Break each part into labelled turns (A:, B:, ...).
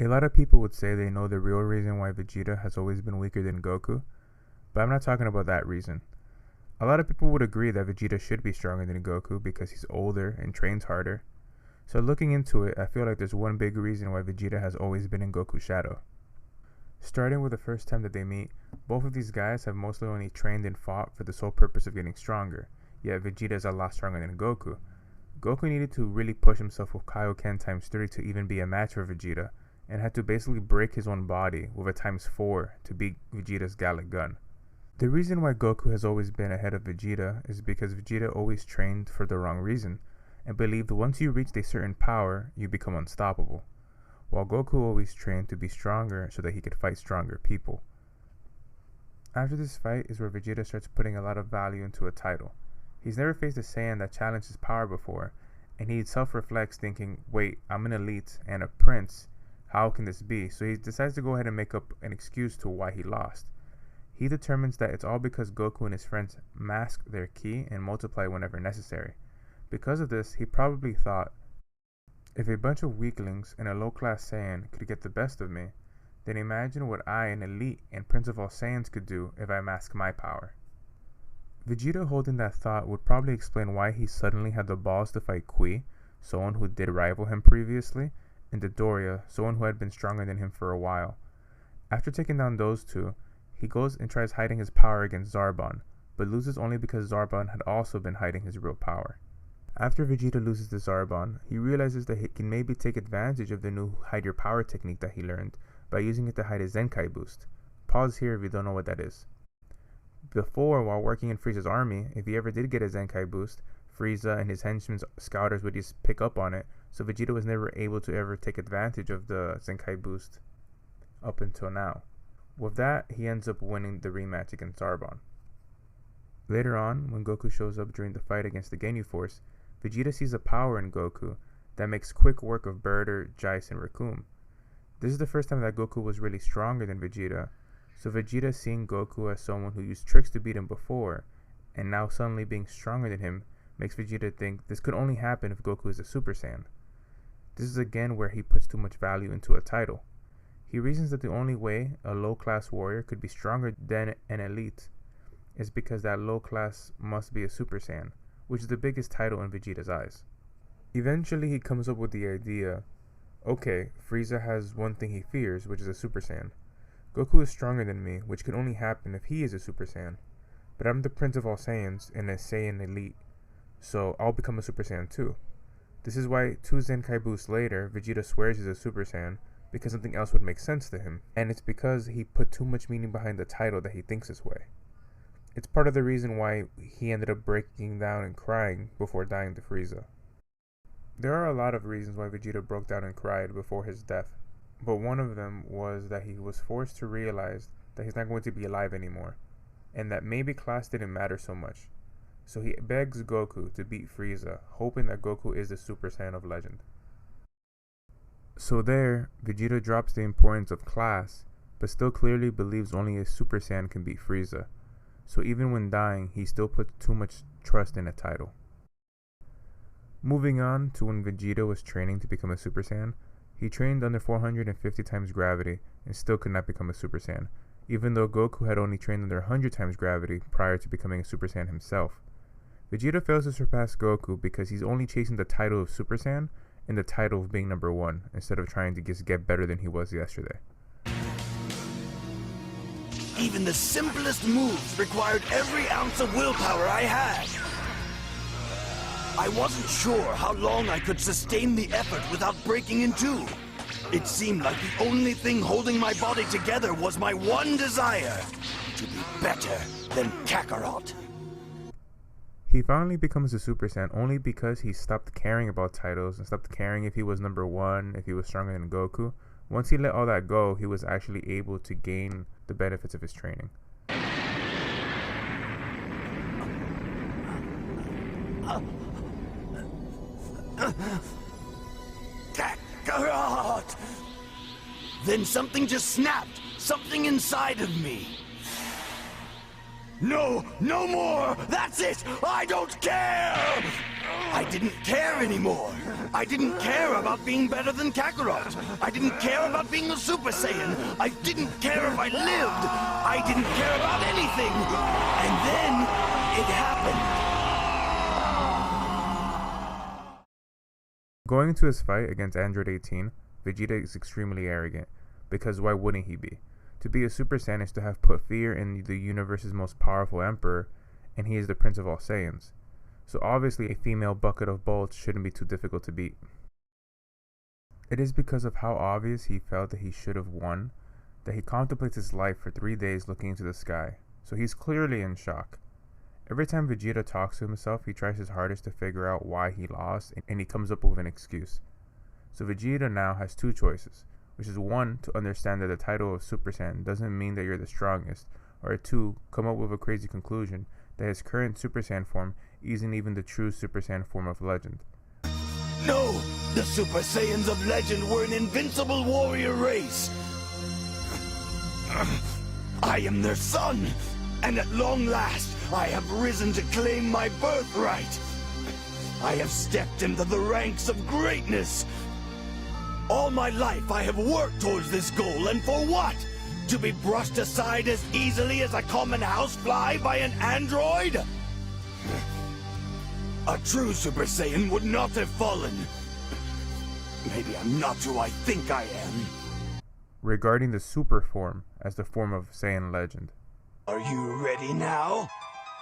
A: A lot of people would say they know the real reason why Vegeta has always been weaker than Goku, but I'm not talking about that reason. A lot of people would agree that Vegeta should be stronger than Goku because he's older and trains harder. So looking into it, I feel like there's one big reason why Vegeta has always been in Goku's shadow. Starting with the first time that they meet, both of these guys have mostly only trained and fought for the sole purpose of getting stronger, yet Vegeta is a lot stronger than Goku. Goku needed to really push himself with Kaioken times 3 to even be a match for Vegeta, and had to basically break his own body with a times 4 to beat Vegeta's Gallic Gun. The reason why Goku has always been ahead of Vegeta is because Vegeta always trained for the wrong reason, and believed once you reached a certain power, you become unstoppable, while Goku always trained to be stronger so that he could fight stronger people. After this fight is where Vegeta starts putting a lot of value into a title. He's never faced a Saiyan that challenged his power before, and he self-reflects thinking, wait, I'm an elite and a prince, how can this be? So he decides to go ahead and make up an excuse to why he lost. He determines that it's all because Goku and his friends mask their ki and multiply whenever necessary. Because of this, he probably thought, if a bunch of weaklings and a low-class Saiyan could get the best of me, then imagine what I, an elite and prince of all Saiyans, could do if I mask my power. Vegeta holding that thought would probably explain why he suddenly had the balls to fight Kui, someone who did rival him previously, and Dodoria, someone who had been stronger than him for a while. After taking down those two, he goes and tries hiding his power against Zarbon, but loses only because Zarbon had also been hiding his real power. After Vegeta loses to Zarbon, he realizes that he can maybe take advantage of the new hide your power technique that he learned by using it to hide his Zenkai boost. Pause here if you don't know what that is. Before, while working in Frieza's army, if he ever did get a Zenkai boost, Frieza and his henchmen's scouters would just pick up on it, so Vegeta was never able to ever take advantage of the Zenkai boost up until now. With that, he ends up winning the rematch against Zarbon. Later on, when Goku shows up during the fight against the Ginyu Force, Vegeta sees a power in Goku that makes quick work of Birder, Jeice, and Recoome. This is the first time that Goku was really stronger than Vegeta, so Vegeta seeing Goku as someone who used tricks to beat him before, and now suddenly being stronger than him, makes Vegeta think this could only happen if Goku is a Super Saiyan. This is again where he puts too much value into a title. He reasons that the only way a low-class warrior could be stronger than an elite is because that low class must be a Super Saiyan, which is the biggest title in Vegeta's eyes. Eventually he comes up with the idea, okay, Frieza has one thing he fears, which is a Super Saiyan. Goku is stronger than me, which can only happen if he is a Super Saiyan. But I'm the Prince of all Saiyans and a Saiyan elite, so I'll become a Super Saiyan too. This is why 2 Zenkai boosts later, Vegeta swears he's a Super Saiyan, because something else would make sense to him, and it's because he put too much meaning behind the title that he thinks this way. It's part of the reason why he ended up breaking down and crying before dying to Frieza. There are a lot of reasons why Vegeta broke down and cried before his death, but one of them was that he was forced to realize that he's not going to be alive anymore, and that maybe class didn't matter so much. So he begs Goku to beat Frieza, hoping that Goku is the Super Saiyan of legend. So there, Vegeta drops the importance of class, but still clearly believes only a Super Saiyan can beat Frieza. So even when dying, he still puts too much trust in a title. Moving on to when Vegeta was training to become a Super Saiyan, he trained under 450 times gravity and still could not become a Super Saiyan, even though Goku had only trained under 100 times gravity prior to becoming a Super Saiyan himself. Vegeta fails to surpass Goku because he's only chasing the title of Super Saiyan and the title of being number 1, instead of trying to just get better than he was yesterday.
B: Even the simplest moves required every ounce of willpower I had. I wasn't sure how long I could sustain the effort without breaking in two. It seemed like the only thing holding my body together was my one desire, to be better than Kakarot.
A: He finally becomes a Super Saiyan only because he stopped caring about titles and stopped caring if he was number 1, if he was stronger than Goku. Once he let all that go, he was actually able to gain the benefits of his training.
B: Kakarot! Then something just snapped, something inside of me. No, no more! That's it! I don't care! I didn't care anymore. I didn't care about being better than Kakarot. I didn't care about being a Super Saiyan. I didn't care if I lived. I didn't care about anything. And then it happened.
A: Going into his fight against Android 18, Vegeta is extremely arrogant, because why wouldn't he be? To be a Super Saiyan is to have put fear in the universe's most powerful emperor, and he is the Prince of all Saiyans. So obviously a female bucket of bolts shouldn't be too difficult to beat. It is because of how obvious he felt that he should have won, that he contemplates his life for 3 days looking into the sky, so he's clearly in shock. Every time Vegeta talks to himself, he tries his hardest to figure out why he lost, and he comes up with an excuse. So Vegeta now has two choices, which is 1, to understand that the title of Super Saiyan doesn't mean that you're the strongest, or 2, come up with a crazy conclusion that his current Super Saiyan form isn't even the true Super Saiyan form of legend.
B: No! The Super Saiyans of legend were an invincible warrior race! I am their son, and at long last, I have risen to claim my birthright. I have stepped into the ranks of greatness. All my life I have worked towards this goal, and for what? To be brushed aside as easily as a common housefly by an android? A true Super Saiyan would not have fallen. Maybe I'm not who I think I am.
A: Regarding the Super form as the form of Saiyan legend.
B: Are you ready now?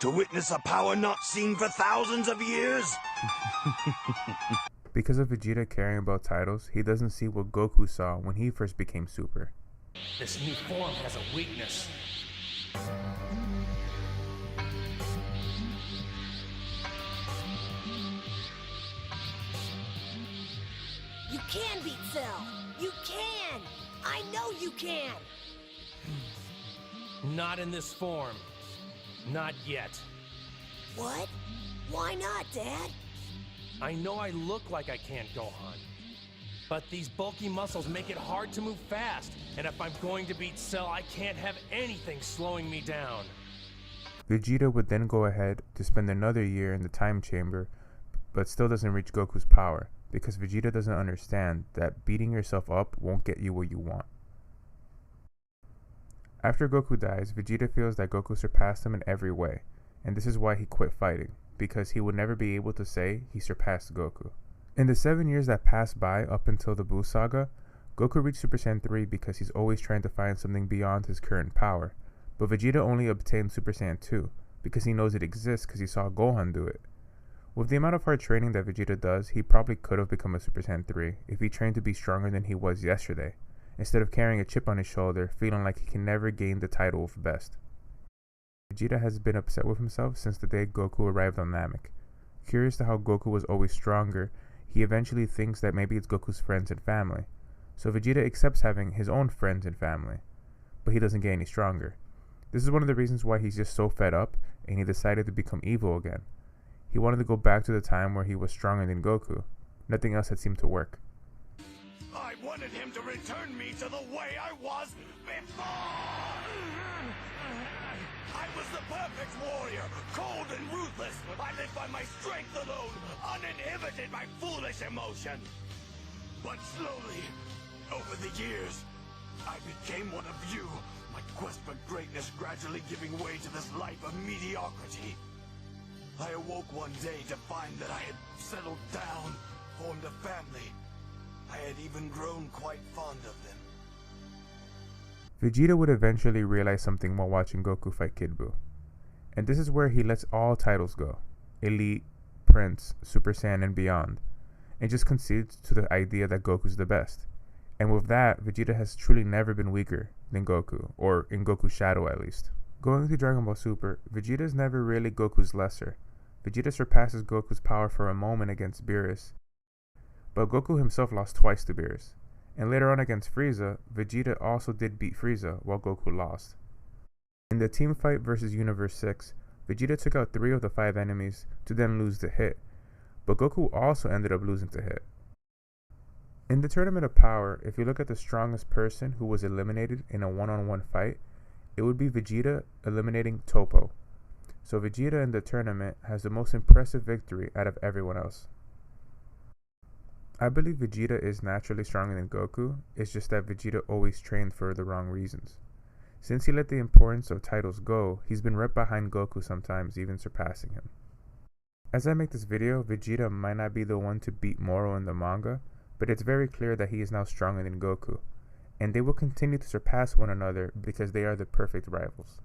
B: To witness a power not seen for thousands of years?
A: Because of Vegeta caring about titles, he doesn't see what Goku saw when he first became Super.
C: This new form has a weakness.
D: You can beat Cell! You can! I know you can!
C: Not in this form. Not yet.
D: What? Why not, Dad?
C: I know I look like I can't, Gohan. But these bulky muscles make it hard to move fast. And if I'm going to beat Cell, I can't have anything slowing me down.
A: Vegeta would then go ahead to spend another year in the time chamber, but still doesn't reach Goku's power, because Vegeta doesn't understand that beating yourself up won't get you what you want. After Goku dies, Vegeta feels that Goku surpassed him in every way, and this is why he quit fighting, because he would never be able to say he surpassed Goku. In the 7 years that passed by up until the Buu Saga, Goku reached Super Saiyan 3 because he's always trying to find something beyond his current power, but Vegeta only obtained Super Saiyan 2 because he knows it exists because he saw Gohan do it. With the amount of hard training that Vegeta does, he probably could have become a Super Saiyan 3 if he trained to be stronger than he was yesterday, instead of carrying a chip on his shoulder, feeling like he can never gain the title of best. Vegeta has been upset with himself since the day Goku arrived on Namek. Curious to how Goku was always stronger, he eventually thinks that maybe it's Goku's friends and family. So Vegeta accepts having his own friends and family, but he doesn't get any stronger. This is one of the reasons why he's just so fed up and he decided to become evil again. He wanted to go back to the time where he was stronger than Goku. Nothing else had seemed to work.
B: I wanted him to return me to the way I was before! I was the perfect warrior, cold and ruthless. I lived by my strength alone, uninhibited by foolish emotion. But slowly, over the years, I became one of you. My quest for greatness gradually giving way to this life of mediocrity. I awoke one day to find that I had settled down, formed a family. I had even grown quite fond of them.
A: Vegeta would eventually realize something while watching Goku fight Kid Buu. And this is where he lets all titles go. Elite, Prince, Super Saiyan, and beyond. And just concedes to the idea that Goku's the best. And with that, Vegeta has truly never been weaker than Goku, or in Goku's shadow at least. Going to Dragon Ball Super, Vegeta is never really Goku's lesser. Vegeta surpasses Goku's power for a moment against Beerus, but Goku himself lost twice to Beerus. And later on against Frieza, Vegeta also did beat Frieza while Goku lost. In the team fight versus Universe 6, Vegeta took out 3 of the 5 enemies to then lose to Hit, but Goku also ended up losing to Hit. In the Tournament of Power, if you look at the strongest person who was eliminated in a one-on-one fight, it would be Vegeta eliminating Toppo. so Vegeta in the tournament has the most impressive victory out of everyone else. I believe Vegeta is naturally stronger than Goku, it's just that Vegeta always trained for the wrong reasons. Since he let the importance of titles go, he's been right behind Goku sometimes, even surpassing him. As I make this video, Vegeta might not be the one to beat Moro in the manga, but it's very clear that he is now stronger than Goku, and they will continue to surpass one another because they are the perfect rivals.